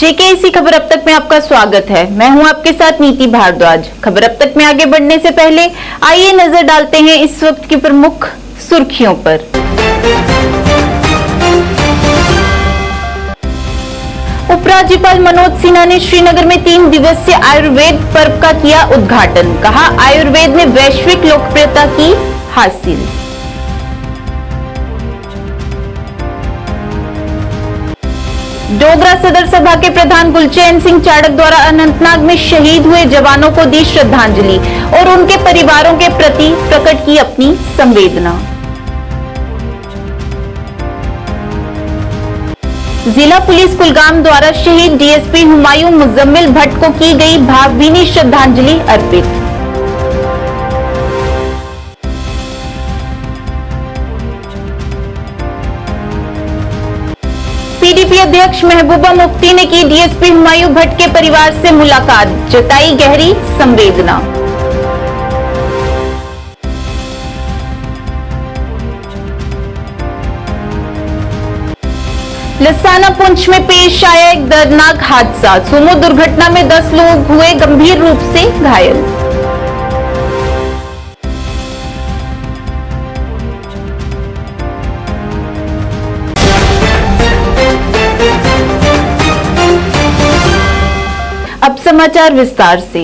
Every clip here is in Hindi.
जेकेसी खबर अब तक में आपका स्वागत है। मैं हूं आपके साथ नीति भारद्वाज। खबर अब तक में आगे बढ़ने से पहले आइए नजर डालते हैं इस वक्त की प्रमुख सुर्खियों पर। उपराज्यपाल मनोज सिन्हा ने श्रीनगर में 3 दिवसीय आयुर्वेद पर्व का किया उद्घाटन। कहा, आयुर्वेद ने वैश्विक लोकप्रियता की हासिल। डोगरा सदर सभा के प्रधान गुलचैन सिंह चाड़क द्वारा अनंतनाग में शहीद हुए जवानों को दी श्रद्धांजलि और उनके परिवारों के प्रति प्रकट की अपनी संवेदना। जिला पुलिस कुलगाम द्वारा शहीद डीएसपी हुमायूं मुजम्मिल भट्ट को की गई भावभीनी श्रद्धांजलि अर्पित। पीडीपी अध्यक्ष महबूबा मुफ्ती ने की डीएसपी हुमायूं भट्ट के परिवार से मुलाकात, जताई गहरी संवेदना। लसाना पुंछ में पेश आया एक दर्दनाक हादसा। सुमो दुर्घटना में 10 लोग हुए गंभीर रूप से घायल। अब समाचार विस्तार से।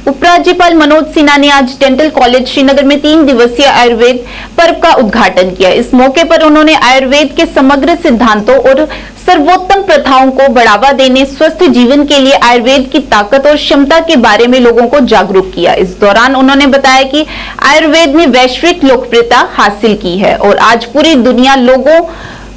उपराज्यपाल मनोज सिन्हा ने आज डेंटल कॉलेज श्रीनगर में 3 दिवसीय आयुर्वेद पर्व का उद्घाटन किया। इस मौके पर उन्होंने आयुर्वेद के समग्र सिद्धांतों और सर्वोत्तम प्रथाओं को बढ़ावा देने, स्वस्थ जीवन के लिए आयुर्वेद की ताकत और क्षमता के बारे में लोगों को जागरूक किया। इस दौरान उन्होंने बताया कि आयुर्वेद ने वैश्विक लोकप्रियता हासिल की है और आज पूरी दुनिया लोगों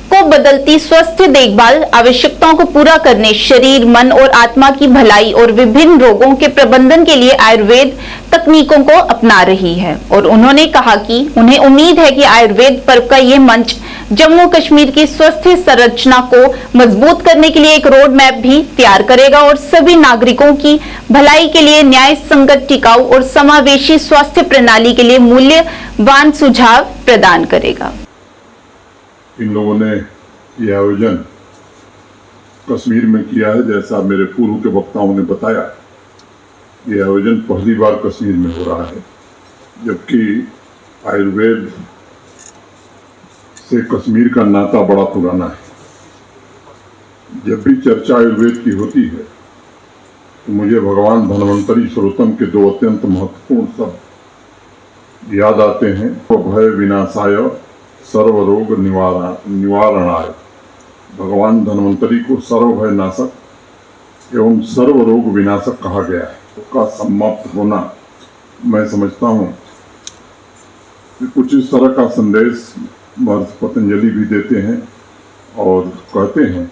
को बदलती स्वस्थ देखभाल आवश्यकताओं को पूरा करने, शरीर, मन और आत्मा की भलाई और विभिन्न रोगों के प्रबंधन के लिए आयुर्वेद तकनीकों को अपना रही है। और उन्होंने कहा कि उन्हें उम्मीद है कि आयुर्वेद पर्व का यह मंच जम्मू कश्मीर की स्वस्थ संरचना को मजबूत करने के लिए एक रोड मैप भी तैयार करेगा और सभी नागरिकों की भलाई के लिए न्याय संगत, टिकाऊ और समावेशी स्वास्थ्य प्रणाली के लिए मूल्यवान सुझाव प्रदान करेगा। इन लोगों ने यह आयोजन कश्मीर में किया है। जैसा मेरे पूर्व के वक्ताओं ने बताया, यह आयोजन पहली बार कश्मीर में हो रहा है, जबकि आयुर्वेद से कश्मीर का नाता बड़ा पुराना है। जब भी चर्चा आयुर्वेद की होती है तो मुझे भगवान धन्वंतरी सर्वोत्तम के 2 अत्यंत महत्वपूर्ण शब्द याद आते हैं। भय विनाशाय सर्वरोग निवारणाय। भगवान धन्वंतरी को सर्वभय नाशक एवं सर्वरोग विनाशक कहा गया है। उसका समाप्त होना मैं समझता हूँ कि कुछ इस तरह का संदेश महर्षि पतंजलि भी देते हैं और कहते हैं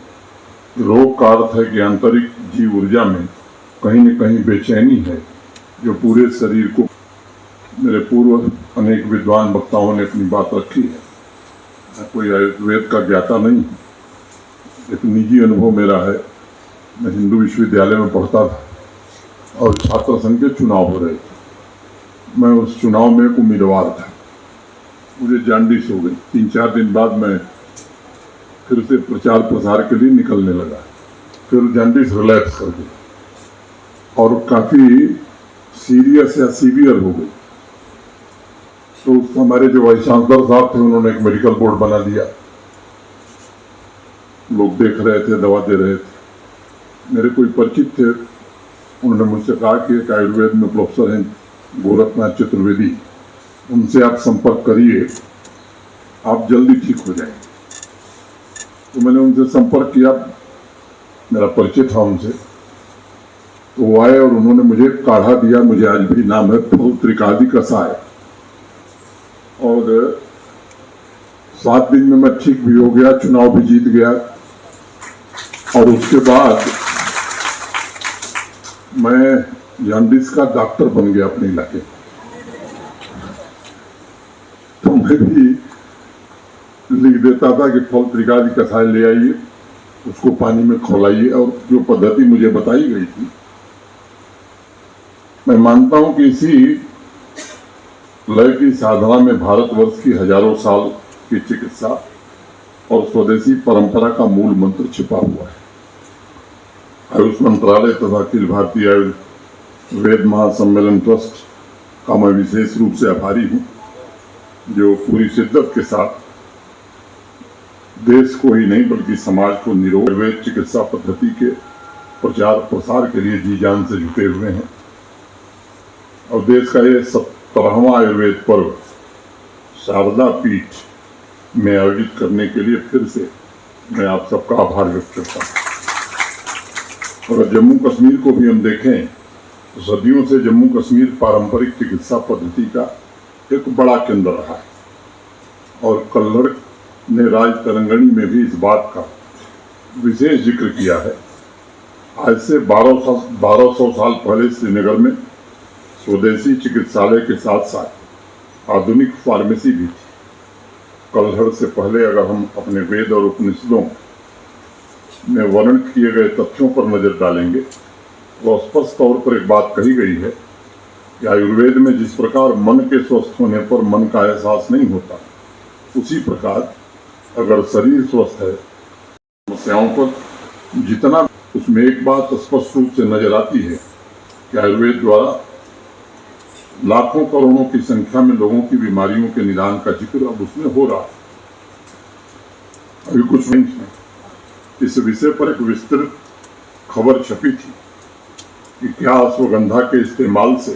कि रोग का अर्थ है कि आंतरिक जीव ऊर्जा में कहीं न कहीं बेचैनी है जो पूरे शरीर को। मेरे पूर्व अनेक विद्वान वक्ताओं ने अपनी बात रखी है। कोई आयुर्वेद का ज्ञाता नहीं, एक निजी अनुभव मेरा है। मैं हिंदू विश्वविद्यालय में पढ़ता था और छात्र संघ के चुनाव हो रहे थे। मैं उस चुनाव में एक उम्मीदवार था। मुझे जॉन्डिस हो गई। 3-4 दिन बाद मैं फिर से प्रचार प्रसार के लिए निकलने लगा। फिर जॉन्डिस रिलैप्स कर गई और काफ़ी सीरियस या सीवियर हो गई। तो हमारे जो वाइस चांसलर साहब थे, उन्होंने एक मेडिकल बोर्ड बना दिया। लोग देख रहे थे, दवा दे रहे थे। मेरे कोई परिचित थे, उन्होंने मुझसे कहा कि एक आयुर्वेद में प्रोफेसर हैं गोरखनाथ चतुर्वेदी, उनसे आप संपर्क करिए, आप जल्दी ठीक हो जाएंगे। तो मैंने उनसे संपर्क किया, मेरा परिचय था उनसे। तो वो आए और उन्होंने मुझे काढ़ा दिया। मुझे आज भी नाम है, त्रिकादि कषाय। और 7 दिन में मैं ठीक भी हो गया, चुनाव भी जीत गया। और उसके बाद मैं जॉन्डिस का डॉक्टर बन गया अपने इलाके। तो मैं भी लिख देता था कि फल त्रिकादि कषाय ले आइए, उसको पानी में खौलाइए। और जो पद्धति मुझे बताई गई थी, मैं मानता हूं कि इसी लय की साधना में भारतवर्ष की हजारों साल की चिकित्सा और स्वदेशी परंपरा का मूल मंत्र छिपा हुआ है। आयुष मंत्रालय तथा अखिल भारतीय आयुर्वेद महासम्मेलन ट्रस्ट का मैं विशेष रूप से आभारी हूँ, जो पूरी शिद्दत के साथ देश को ही नहीं बल्कि समाज को निरोग आयुर्वेद चिकित्सा पद्धति के प्रचार प्रसार के लिए जी जान से जुटे हुए हैं। और देश का ये 17वां आयुर्वेद पर्व शारदा पीठ में आयोजित करने के लिए फिर से मैं आप सबका आभार व्यक्त करता हूँ। अगर जम्मू कश्मीर को भी हम देखें तो सदियों से जम्मू कश्मीर पारंपरिक चिकित्सा पद्धति का एक बड़ा केंद्र रहा है और कल्लड़ ने राज तेलंगानी में भी इस बात का विशेष जिक्र किया है। आज से 1200 साल पहले श्रीनगर में स्वदेशी चिकित्सालय के साथ साथ आधुनिक फार्मेसी भी थी। कल्हड़ से पहले अगर हम अपने वेद और उपनिषदों में वर्णन किए गए तथ्यों पर नजर डालेंगे तो स्पष्ट तौर पर एक बात कही गई है कि आयुर्वेद में जिस प्रकार मन के स्वस्थ होने पर मन का एहसास नहीं होता, उसी प्रकार अगर शरीर स्वस्थ है समस्याओं पर जितना, उसमें एक बात स्पष्ट रूप से नजर आती है कि आयुर्वेद द्वारा लाखों करोड़ों की संख्या में लोगों की बीमारियों के निदान का जिक्र अब उसमें हो रहा है। अभी कुछ दिन में इस विषय पर एक विस्तृत खबर छपी थी कि क्या अश्वगंधा के इस्तेमाल से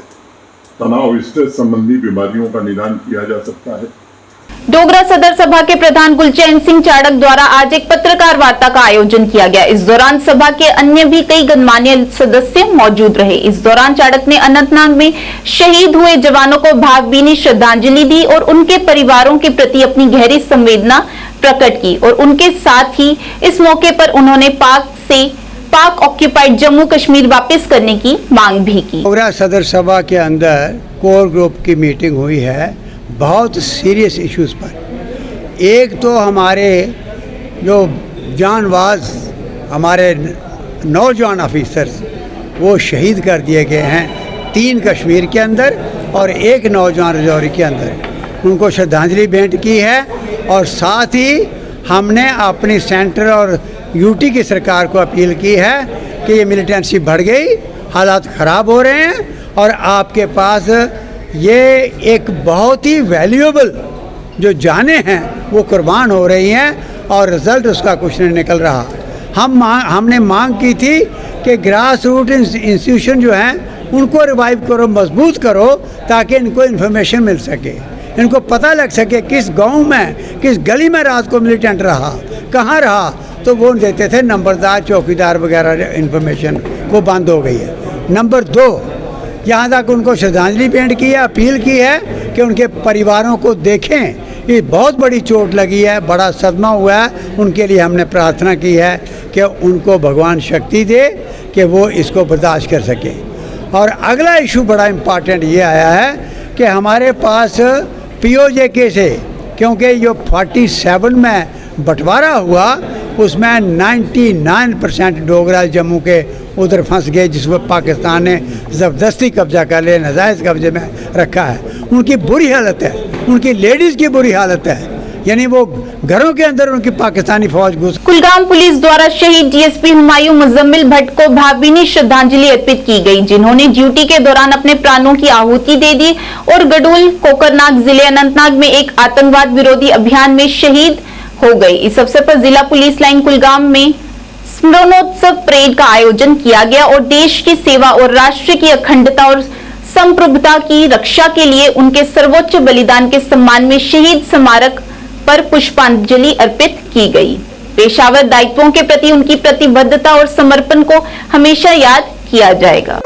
तनाव स्ट्रेस संबंधी बीमारियों का निदान किया जा सकता है। डोगरा सदर सभा के प्रधान गुलचैन सिंह चाड़क द्वारा आज एक पत्रकार वार्ता का आयोजन किया गया। इस दौरान सभा के अन्य भी कई गणमान्य सदस्य मौजूद रहे। इस दौरान चाड़क ने अनंतनाग में शहीद हुए जवानों को भावभीनी श्रद्धांजलि दी और उनके परिवारों के प्रति अपनी गहरी संवेदना प्रकट की और उनके साथ ही इस मौके पर उन्होंने पाक ऑक्यूपाइड जम्मू कश्मीर वापस करने की मांग भी की। डोगरा सदर सभा के अंदर कोर ग्रुप की मीटिंग हुई है बहुत सीरियस इश्यूज पर। एक तो हमारे जो जानबाज हमारे नौजवान ऑफिसर्स वो शहीद कर दिए गए हैं, 3 कश्मीर के अंदर और 1 नौजवान रजौरी के अंदर। उनको श्रद्धांजलि भेंट की है और साथ ही हमने अपनी सेंटर और यूटी की सरकार को अपील की है कि ये मिलिटेंसी बढ़ गई, हालात ख़राब हो रहे हैं और आपके पास ये एक बहुत ही वैल्यूएबल जो जाने हैं वो कुर्बान हो रही हैं और रिज़ल्ट उसका कुछ नहीं निकल रहा। हमने मांग की थी कि ग्रास रूट इंस्टीट्यूशन जो हैं उनको रिवाइव करो, मजबूत करो, ताकि इनको इन्फॉर्मेशन मिल सके, इनको पता लग सके किस गांव में किस गली में रात को मिलिटेंट रहा, कहाँ रहा, तो वो देते थे नंबरदार चौकीदार वगैरह इन्फॉर्मेशन, वो बंद हो गई है। नंबर 2, यहाँ तक उनको श्रद्धांजलि भेंट की है, अपील की है कि उनके परिवारों को देखें। ये बहुत बड़ी चोट लगी है, बड़ा सदमा हुआ है, उनके लिए हमने प्रार्थना की है कि उनको भगवान शक्ति दे कि वो इसको बर्दाश्त कर सके। और अगला इशू बड़ा इम्पॉर्टेंट ये आया है कि हमारे पास POJ से, क्योंकि जो 47 में बंटवारा हुआ उसमें 99% डोगरा जम्मू के उधर फंस गए, जिसमें पाकिस्तान ने ज़बरदस्ती कब्जा कर लिया, नाजायज़ कब्जे में रखा है। उनकी बुरी हालत है, उनकी लेडीज़ की बुरी हालत है, यानी वो घरों के अंदर उनकी पाकिस्तानी फौज घुस। कुलगाम पुलिस द्वारा शहीद DSP हुमायूं मुजम्मिल भट्ट को भावभीनी श्रद्धांजलि अर्पित की गई, जिन्होंने ड्यूटी के दौरान अपने प्राणों की आहुति दे दी और गडुल कोकरनाग जिले अनंतनाग में एक आतंकवाद विरोधी अभियान में शहीद हो गई। इस अवसर पर जिला पुलिस लाइन कुलगाम में स्मरणोत्सव परेड का आयोजन किया गया और देश की सेवा और राष्ट्र की अखंडता और संप्रभुता की रक्षा के लिए उनके सर्वोच्च बलिदान के सम्मान में शहीद स्मारक पर पुष्पांजलि अर्पित की गई। पेशावर दायित्वों के प्रति उनकी प्रतिबद्धता और समर्पण को हमेशा याद किया जाएगा।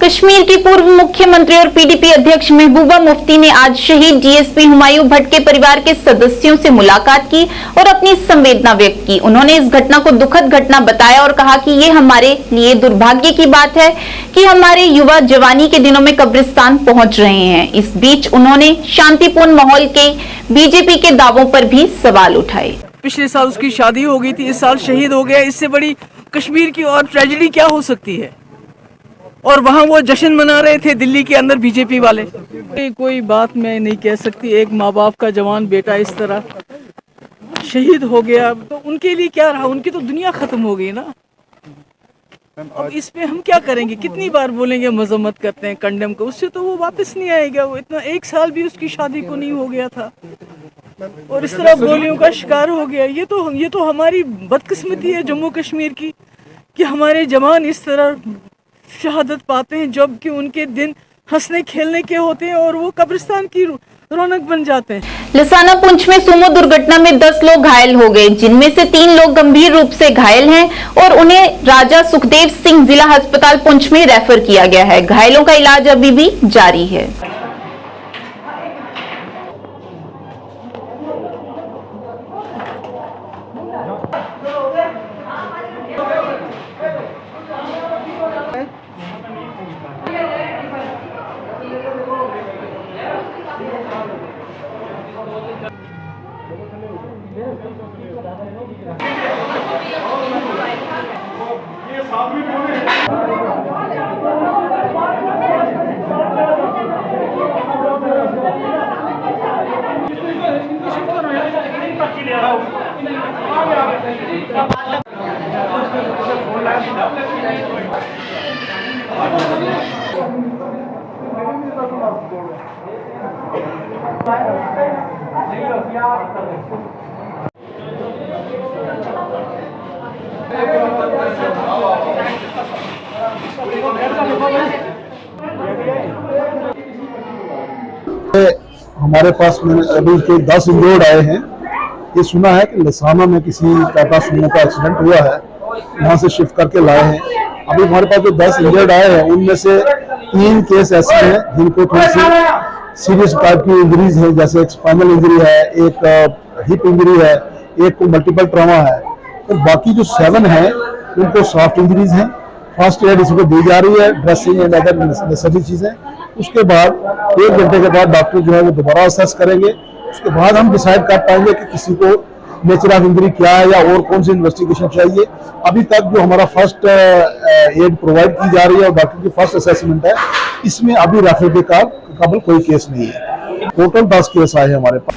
कश्मीर की पूर्व मुख्यमंत्री और पीडीपी अध्यक्ष महबूबा मुफ्ती ने आज शहीद डीएसपी हुमायूं भट्ट के परिवार के सदस्यों से मुलाकात की और अपनी संवेदना व्यक्त की। उन्होंने इस घटना को दुखद घटना बताया और कहा कि ये हमारे लिए दुर्भाग्य की बात है कि हमारे युवा जवानी के दिनों में कब्रिस्तान पहुंच रहे हैं। इस बीच उन्होंने शांतिपूर्ण माहौल के बीजेपी के दावों पर भी सवाल उठाए। पिछले साल उसकी शादी हो गई थी, इस साल शहीद हो गया। इससे बड़ी कश्मीर की और ट्रेजेडी क्या हो सकती है? और वहाँ वो जश्न मना रहे थे दिल्ली के अंदर बीजेपी वाले। कोई बात मैं नहीं कह सकती। एक माँ बाप का जवान बेटा इस तरह शहीद हो गया तो उनके लिए क्या रहा? उनकी तो दुनिया खत्म हो गई ना। अब इस पे हम क्या करेंगे? कितनी बार बोलेंगे मजम्मत करते हैं, कंडेम को, उससे तो वो वापस नहीं आएगा। वो इतना 1 साल भी उसकी शादी को नहीं हो गया था और इस तरह गोलियों का शिकार हो गया। ये तो हमारी बदकिस्मती है जम्मू कश्मीर की कि हमारे जवान इस तरह शहादत पाते हैं जबकि उनके दिन हंसने खेलने के होते हैं और वो कब्रिस्तान की रौनक बन जाते हैं। लसाना पुंछ में सुमो दुर्घटना में 10 लोग घायल हो गए, जिनमें से 3 लोग गंभीर रूप से घायल हैं और उन्हें राजा सुखदेव सिंह जिला अस्पताल पुंछ में रेफर किया गया है। घायलों का इलाज अभी भी जारी है। हमारे पास में अभी जो 10 इंजर्ड आए हैं। ये सुना है कि लसाना में किसी टाटा सुमो का एक्सीडेंट हुआ है, वहाँ से शिफ्ट करके लाए हैं। अभी हमारे पास जो 10 इंजर्ड आए हैं उनमें से 3 केस ऐसे हैं जिनको थोड़ी सी सीरियस टाइप की इंजरीज है, जैसे एक स्पाइनल इंजरी है, एक हिप इंजरी है, एक को मल्टीपल ट्रॉमा है और बाकी जो 7 हैं उनको सॉफ्ट इंजरीज हैं। फर्स्ट एड इसको दी जा रही है, ड्रेसिंग एंड अदर नेसेसरी चीजें। उसके बाद 1 घंटे के बाद डॉक्टर जो है वो दोबारा असेस करेंगे। उसके बाद हम डिसाइड कर पाएंगे कि किसी को नेचर ऑफ इंजरी क्या है या और कौन सी इन्वेस्टिगेशन चाहिए। अभी तक जो हमारा फर्स्ट एड प्रोवाइड की जा रही है और डॉक्टर की फर्स्ट असेसमेंट है, इसमें अभी रेफर के काबिल कोई केस नहीं है। टोटल 10 केस आए हैं हमारे पास।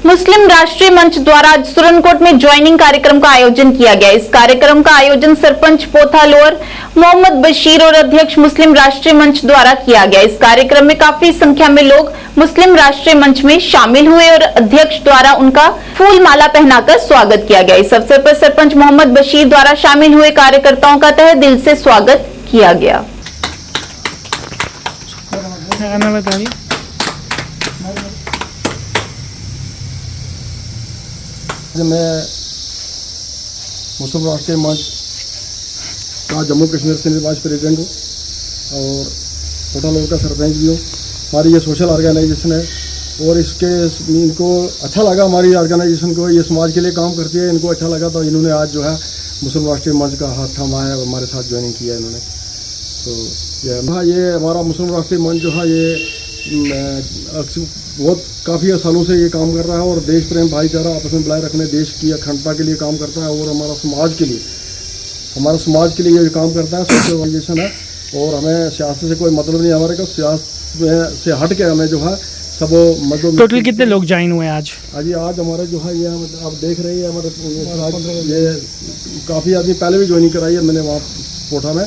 मुस्लिम राष्ट्रीय मंच द्वारा आज सुरनकोट में ज्वाइनिंग कार्यक्रम का आयोजन किया गया। इस कार्यक्रम का आयोजन सरपंच पोथालोर मोहम्मद बशीर और अध्यक्ष मुस्लिम राष्ट्रीय मंच द्वारा किया गया। इस कार्यक्रम में काफी संख्या में लोग मुस्लिम राष्ट्रीय मंच में शामिल हुए और अध्यक्ष द्वारा उनका फूल माला पहनाकर स्वागत किया गया। इस अवसर पर सरपंच मोहम्मद बशीर द्वारा शामिल हुए कार्यकर्ताओं का तहे दिल से स्वागत किया गया। मैं मुस्लिम राष्ट्रीय मंच का जम्मू कश्मीर से वाइस प्रेसिडेंट हूँ और पोथालोर का सरपंच भी हूँ। हमारी ये सोशल ऑर्गेनाइजेशन है और इनको अच्छा लगा, हमारी ऑर्गेनाइजेशन को, ये समाज के लिए काम करती है, इनको अच्छा लगा तो इन्होंने आज जो है मुस्लिम राष्ट्रीय मंच का हाथ थामा है और हमारे साथ ज्वाइनिंग किया है इन्होंने। तो ये हमारा मुस्लिम राष्ट्रीय मंच जो है ये बहुत काफ़ी सालों से ये काम कर रहा है और देश प्रेम भाईचारा आपस में बनाए रखने, देश की अखंडता के लिए काम करता है और हमारा समाज के लिए ये काम करता है। सोशल ऑर्गेनाइजेशन है और हमें सियासत से कोई मतलब नहीं है। हमारे को सियासत से हट के हमें जो है सब मतलब। टोटल कितने लोग ज्वाइन हुए आज हमारे जो है ये आप देख रहे हैं हमारे ये काफ़ी आदमी पहले भी ज्वाइनिंग कराई है मैंने वहाँ कोटा में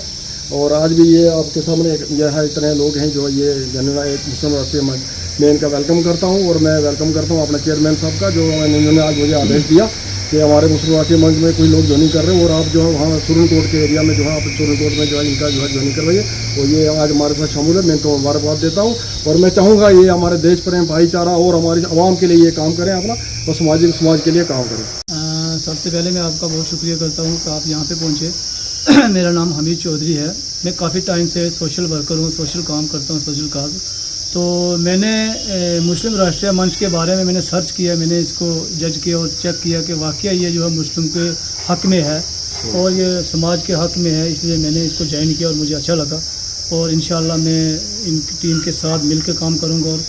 और आज भी ये आपके सामने यह इतने लोग हैं जो ये जनना एक मुस्लिम राष्ट्रीय मंच मैं इनका वेलकम करता हूँ और मैं वेलकम करता हूँ अपने चेयरमैन साहब का जो इन्होंने आज मुझे आदेश दिया कि हमारे मुस्लिम राष्ट्रीय मंच में कुछ लोग ज्वाइनिंग कर रहे हैं और आप जो है वहाँ सुरनकोट के एरिया में जो है आप सुरनकोट में जो है इनका जो है ज्वाइनिंग करवाइए और ये आज हमारे साथ शामिल है। मैं इनको मुबारकबाद देता हूँ और मैं चाहूँगा ये हमारे देश प्रेम भाईचारा और हमारी आवाम के लिए ये काम करें अपना और समाज के लिए काम करें। सबसे पहले मैं आपका बहुत शुक्रिया करता हूँ कि आप यहाँ पे पहुँचे मेरा नाम हमीद चौधरी है। मैं काफ़ी टाइम से सोशल वर्कर हूँ, सोशल काम करता हूँ, सोशल काज। तो मैंने मुस्लिम राष्ट्रीय मंच के बारे में मैंने सर्च किया, मैंने इसको जज किया और चेक किया कि वाकई ये जो है मुस्लिम के हक़ में है और ये समाज के हक़ में है, इसलिए मैंने इसको ज्वाइन किया और मुझे अच्छा लगा। और इंशाल्लाह मैं इनकी टीम के साथ मिल के काम करूँगा और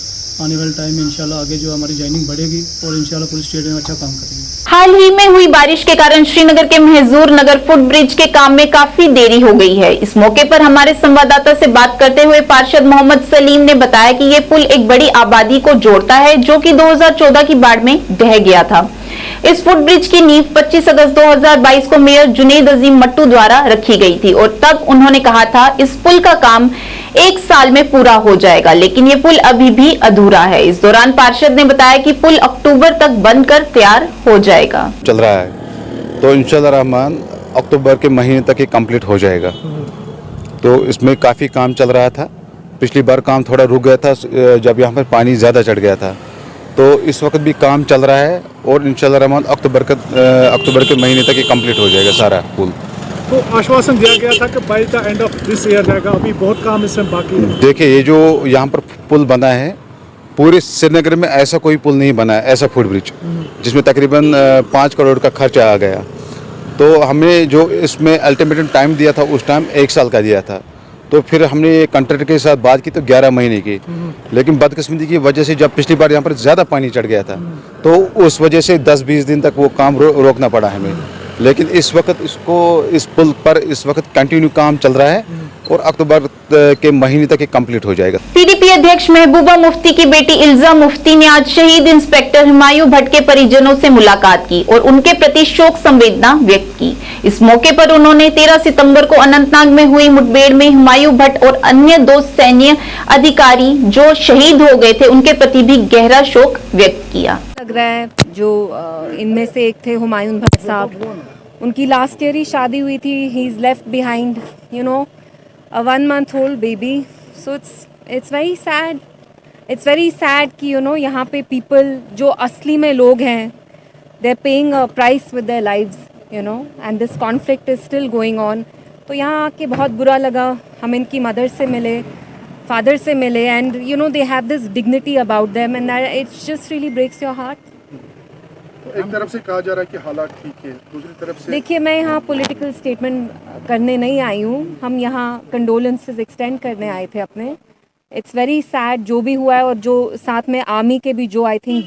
आने वाले टाइम में इंशाल्लाह आगे जो हमारी ज्वाइनिंग बढ़ेगी और इंशाल्लाह पुलिस स्टेट में अच्छा काम करेंगे। हाल ही में हुई बारिश के कारण श्रीनगर के महजूर नगर फुटब्रिज के काम में काफी देरी हो गई है। इस मौके पर हमारे संवाददाता से बात करते हुए पार्षद मोहम्मद सलीम ने बताया कि ये पुल एक बड़ी आबादी को जोड़ता है जो कि 2014 की बाढ़ में ढह गया था। इस फुटब्रिज की नींव 25 अगस्त 2022 को मेयर जुनेद अजीम मट्टू द्वारा रखी गई थी और तब उन्होंने कहा था इस पुल का काम 1 साल में पूरा हो जाएगा, लेकिन ये पुल अभी भी अधूरा है। इस दौरान पार्षद ने बताया कि पुल अक्टूबर तक बनकर तैयार हो जाएगा। चल रहा है तो इंशाल्लाह रहमान अक्टूबर के महीने तक ये कंप्लीट हो जाएगा। तो इसमें काफ़ी काम चल रहा था। पिछली बार काम थोड़ा रुक गया था जब यहाँ पर पानी ज़्यादा चढ़ गया था। तो इस वक्त भी काम चल रहा है और इंशाल्लाह रहमान अक्टूबर के महीने तक ये कंप्लीट हो जाएगा सारा पुल। तो आश्वासन दिया गया था कि by the end of this year रहेगा, अभी बहुत काम इसमें बाकी है। देखिए ये जो यहाँ पर पुल बना है पूरे श्रीनगर में ऐसा कोई पुल नहीं बना है, ऐसा फुट ब्रिज जिसमें तकरीबन 5 करोड़ का खर्चा आ गया। तो हमने जो इसमें अल्टीमेटम टाइम दिया था उस टाइम 1 साल का दिया था। तो फिर हमने कॉन्ट्रैक्टर के साथ बात की तो 11 महीने की, लेकिन बदकिस्मती की वजह से जब पिछली बार यहाँ पर ज़्यादा पानी चढ़ गया था तो उस वजह से 10-20 दिन तक वो काम रोकना पड़ा हमें। लेकिन इस वक्त इस पुल पर इस वक्त कंटिन्यू काम चल रहा है और अक्टूबर के महीने तक ये कंप्लीट हो जाएगा। पीडीपी अध्यक्ष महबूबा मुफ्ती की बेटी इल्जा मुफ्ती ने आज शहीद इंस्पेक्टर हुमायूं भट्ट के परिजनों से मुलाकात की और उनके प्रति शोक संवेदना व्यक्त की। इस मौके पर उन्होंने 13 सितंबर को अनंतनाग में हुई मुठभेड़ में हुमायूं भट्ट और अन्य 2 सैन्य अधिकारी जो शहीद हो गए थे उनके प्रति भी गहरा शोक व्यक्त किया। लग रहा है जो इनमें से एक थे हुमायूं भट्ट साहब, उनकी लास्ट ईयर ही शादी हुई थी। He is left behind you know a 1-month-old baby, so it's very sad. It's very sad कि यहाँ पे people जो असली में लोग हैं, they're paying a price with their lives, and this conflict is still going on. तो यहाँ आके बहुत बुरा लगा। हम इनकी मदर से मिले, फादर से मिले, and they have this dignity about them, and that it just really breaks your heart. एक तरफ से कहा जा रहा है कि हालात ठीक है, दूसरी तरफ से देखिए मैं यहाँ पॉलिटिकल स्टेटमेंट करने नहीं आई हूँ। हम यहाँ कंडोलेंसेस एक्सटेंड करने आए थे अपने। इट्स वेरी सैड जो भी हुआ है, और जो साथ में आर्मी के भी जो आई थिंक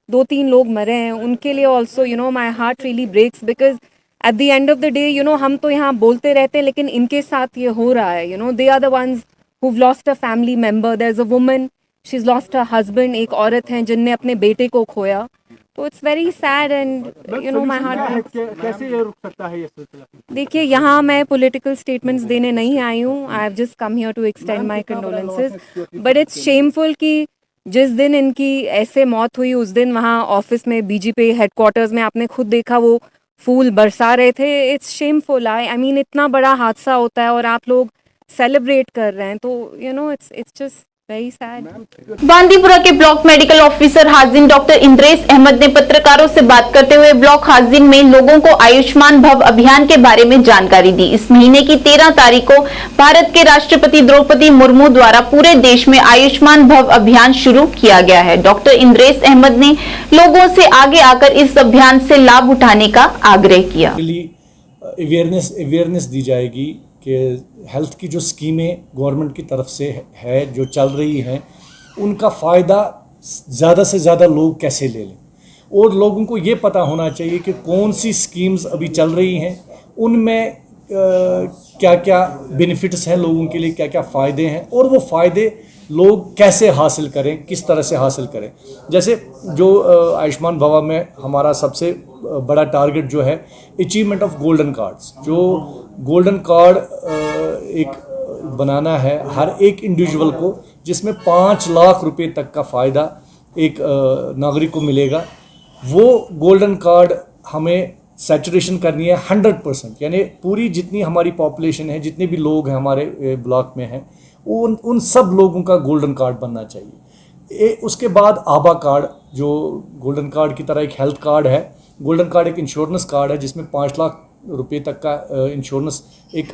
2-3 लोग मरे हैं उनके लिए also my heart really breaks, because at the end of the day हम तो यहाँ बोलते रहते हैं लेकिन इनके साथ ये हो रहा है। They are the ones who lost a family member. There is a woman, she is lost a husband. एक औरत हैं जिनने अपने बेटे को खोया। तो it's very sad and my heart. कैसे ये रुक सकता है ये सिलसिला? देखिए यहाँ मैं पॉलिटिकल स्टेटमेंट्स देने नहीं आई हूँ। I have just come here to extend my condolences, but it's shameful कि जिस दिन इनकी ऐसे मौत हुई उस दिन वहाँ ऑफिस में बीजेपी हेडक्वार्टर्स में आपने खुद देखा वो फूल बरसा रहे थे। It's shameful. आई मीन इतना बड़ा हादसा होता है और आप लोग सेलिब्रेट कर रहे हैं, तो it's just very sad. Bandipora के block medical officer Hajin doctor Indresh Ahmad ने पत्रकारों से बात करते हुए ब्लॉक हाजिन में लोगों को आयुष्मान भव अभियान के बारे में जानकारी दी। इस महीने की 13 तारीख को भारत के राष्ट्रपति द्रौपदी मुर्मू द्वारा पूरे देश में आयुष्मान भव अभियान शुरू किया गया है। डॉक्टर इंद्रेश अहमद ने लोगों से आगे आकर इस अभियान से लाभ उठाने का आग्रह किया। अवेयरनेस दी जाएगी कि हेल्थ की जो स्कीमें गवर्नमेंट की तरफ से है जो चल रही हैं उनका फ़ायदा ज़्यादा से ज़्यादा लोग कैसे ले लें, और लोगों को ये पता होना चाहिए कि कौन सी स्कीम्स अभी चल रही हैं, उनमें क्या क्या बेनिफिट्स हैं लोगों के लिए, क्या क्या फ़ायदे हैं, और वो फ़ायदे लोग कैसे हासिल करें, किस तरह से हासिल करें। जैसे जो आयुष्मान भवा में हमारा सबसे बड़ा टारगेट जो है अचीवमेंट ऑफ गोल्डन कार्ड्स, जो गोल्डन कार्ड एक बनाना है हर एक इंडिविजुअल को, जिसमें 5 लाख रुपए तक का फ़ायदा एक नागरिक को मिलेगा। वो गोल्डन कार्ड हमें सैचुरेशन करनी है 100%, यानी पूरी जितनी हमारी पॉपुलेशन है, जितने भी लोग हैं हमारे ब्लॉक में हैं, उन सब लोगों का गोल्डन कार्ड बनना चाहिए। उसके बाद आभा कार्ड, जो गोल्डन कार्ड की तरह एक हेल्थ कार्ड है, गोल्डन कार्ड एक इंश्योरेंस कार्ड है जिसमें 5 लाख रुपये तक का इंश्योरेंस एक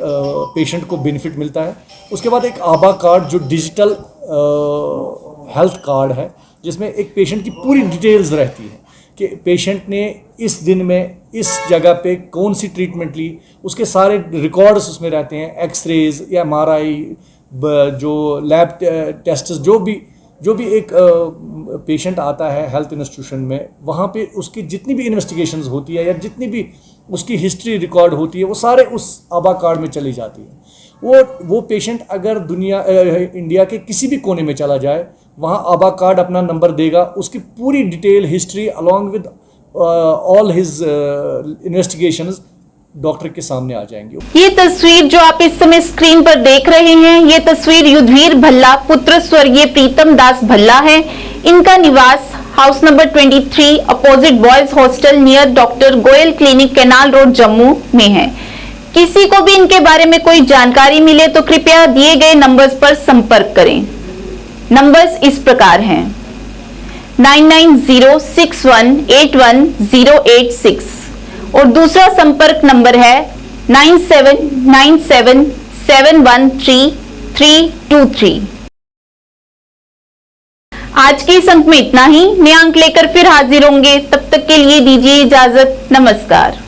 पेशेंट को बेनिफिट मिलता है। उसके बाद एक आभा कार्ड जो डिजिटल हेल्थ कार्ड है, जिसमें एक पेशेंट की पूरी डिटेल्स रहती है कि पेशेंट ने इस दिन में इस जगह पे कौन सी ट्रीटमेंट ली, उसके सारे रिकॉर्ड्स उसमें रहते हैं, एक्सरेज या MRI, जो लैब टेस्ट, जो भी एक पेशेंट आता है हेल्थ इंस्टीट्यूशन में, वहाँ पे उसकी जितनी भी इन्वेस्टिगेशंस होती है या जितनी भी उसकी हिस्ट्री रिकॉर्ड होती है, वो सारे उस आभा कार्ड में चली जाती है। वो पेशेंट अगर इंडिया के किसी भी कोने में चला जाए, वहाँ आभा कार्ड अपना नंबर देगा, उसकी पूरी detail history along with all his investigations doctor के सामने आ जाएंगे। ये तस्वीर जो आप इस समय स्क्रीन पर देख रहे हैं, ये तस्वीर युद्धवीर भल्ला पुत्र स्वर्गीय प्रीतम दास भल्ला है। इनका निवास house number 23 opposite boys hostel near doctor Goyal clinic, canal road, Jammu में है। किसी को भी इनके बारे में कोई जानकारी मिले तो कृपया दिए गए नंबर्स पर संपर्क करें। नंबर्स इस प्रकार हैं 9906181086 और दूसरा संपर्क नंबर है 9797713323। आज के इस अंक में इतना ही। नए अंक लेकर फिर हाजिर होंगे, तब तक के लिए दीजिए इजाजत। नमस्कार।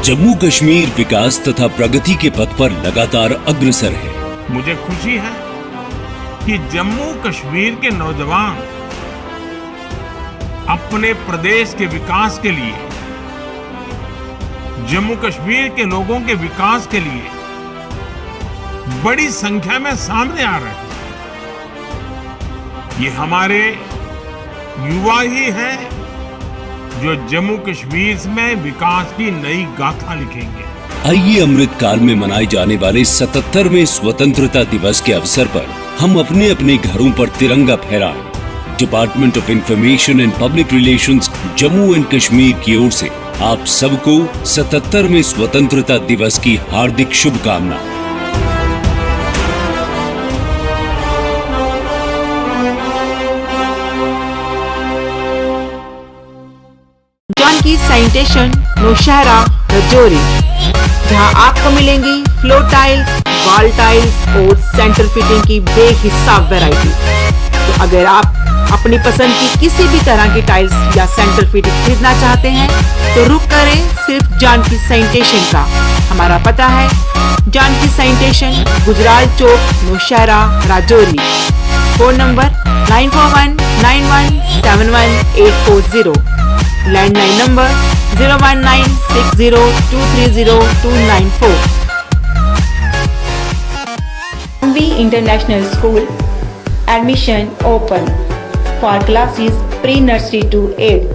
जम्मू कश्मीर विकास तथा प्रगति के पथ पर लगातार अग्रसर है। मुझे खुशी है कि जम्मू कश्मीर के नौजवान अपने प्रदेश के विकास के लिए, जम्मू कश्मीर के लोगों के विकास के लिए बड़ी संख्या में सामने आ रहे हैं। ये हमारे युवा ही हैं जो जम्मू कश्मीर में विकास की नई गाथा लिखेंगे। आइए अमृत काल में मनाए जाने वाले 77वें स्वतंत्रता दिवस के अवसर पर हम अपने अपने घरों पर तिरंगा फहराएं। Department of information and public relations Jammu and Kashmir की ओर से आप सबको 77वें स्वतंत्रता दिवस की हार्दिक शुभकामनाएं। जानकी सैनिटेशन नौशहरा राजौरी, जहां आपको मिलेंगी फ्लोर टाइल्स, वॉल टाइल्स और सेंटर फिटिंग की बेहिसाब वैरायटी। तो अगर आप अपनी पसंद की किसी भी तरह की टाइल्स या सेंटर फिटिंग खरीदना चाहते हैं तो रुक करें सिर्फ जानकी सैनिटेशन का। हमारा पता है Janki sanitation, Gujral chowk, Naushera, Rajouri. Phone number 9419171840। Landline number 01960230294। MV International School admission open for classes pre-nursery to 8th.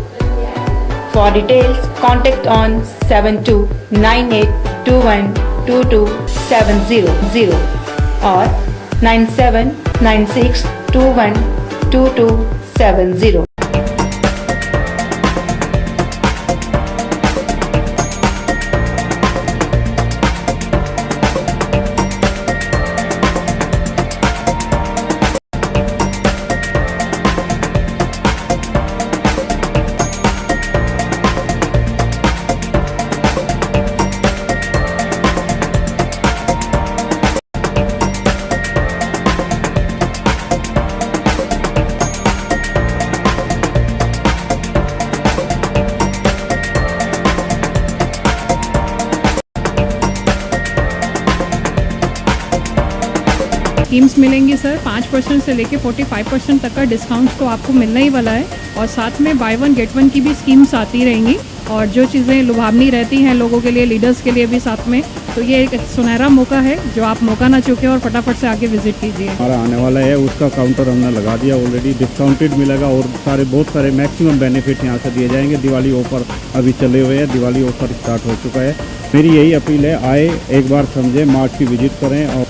For details, contact on 7298212270 or 9796212270. Schemes मिलेंगी सर। 5% से लेके 45% तक का डिस्काउंट तो आपको मिलने ही वाला है और साथ में बाय वन गेट वन की भी स्कीम्स आती रहेंगी और जो चीज़ें लुभावनी रहती हैं लोगों के लिए, लीडर्स के लिए भी साथ में, तो ये एक सुनहरा मौका है जो आप मौका ना चूकें और फटाफट से आके विजिट कीजिए। हमारा आने वाला है उसका काउंटर हमने लगा दिया ऑलरेडी, डिस्काउंटेड मिलेगा और बहुत सारे मैक्सिमम बेनिफिट यहाँ से दिए जाएंगे। दिवाली ऑफर अभी चले हुए हैं, दिवाली ऑफर स्टार्ट हो चुका है। मेरी यही अपील है, आए एक बार समझें, मार्च की विजिट करें और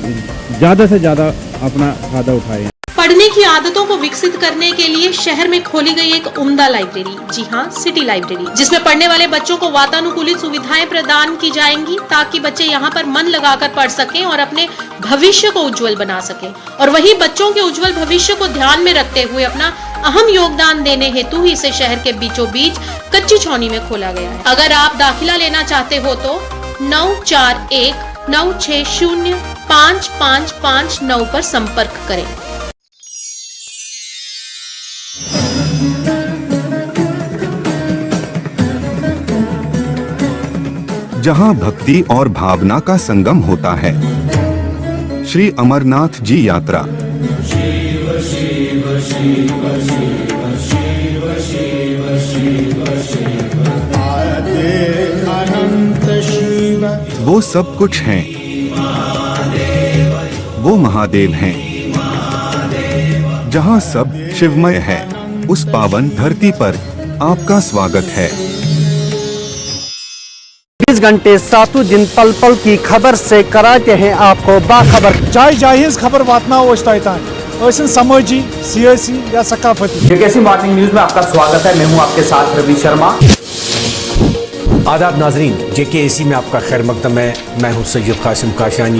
ज़्यादा से ज़्यादा अपना फ़ायदा उठाएं। पढ़ने की आदतों को विकसित करने के लिए शहर में खोली गई एक उम्दा लाइब्रेरी, जी हाँ, सिटी लाइब्रेरी, जिसमें पढ़ने वाले बच्चों को वातानुकूलित सुविधाएं प्रदान की जाएंगी ताकि बच्चे यहाँ पर मन लगाकर पढ़ सकें और अपने भविष्य को उज्जवल बना सकें। और वही बच्चों के उज्जवल भविष्य को ध्यान में रखते हुए अपना अहम योगदान देने हेतु ही इसे शहर के बीचों बीच कच्ची छौनी में खोला गया है। अगर आप दाखिला लेना चाहते हो तो 9419605559 पर संपर्क करें। जहां भक्ति और भावना का संगम होता है, श्री अमरनाथ जी यात्रा। वो सब कुछ हैं, वो महादेव हैं। जहां सब शिवमय है, उस पावन धरती पर आपका स्वागत है। 20 घंटे 7 दिन पल पल की खबर से कराते हैं आपको बाखबर। जाय जायज खबर वातना समाजी, सियासी या सकाफती। जेकेसी मॉर्निंग न्यूज में आपका स्वागत है। मैं हूं आपके साथ रवि शर्मा। आदाब नाजरीन, जेकेसी में आपका खैर मकदम है। मैं हूं सैयद कासिम काशानी।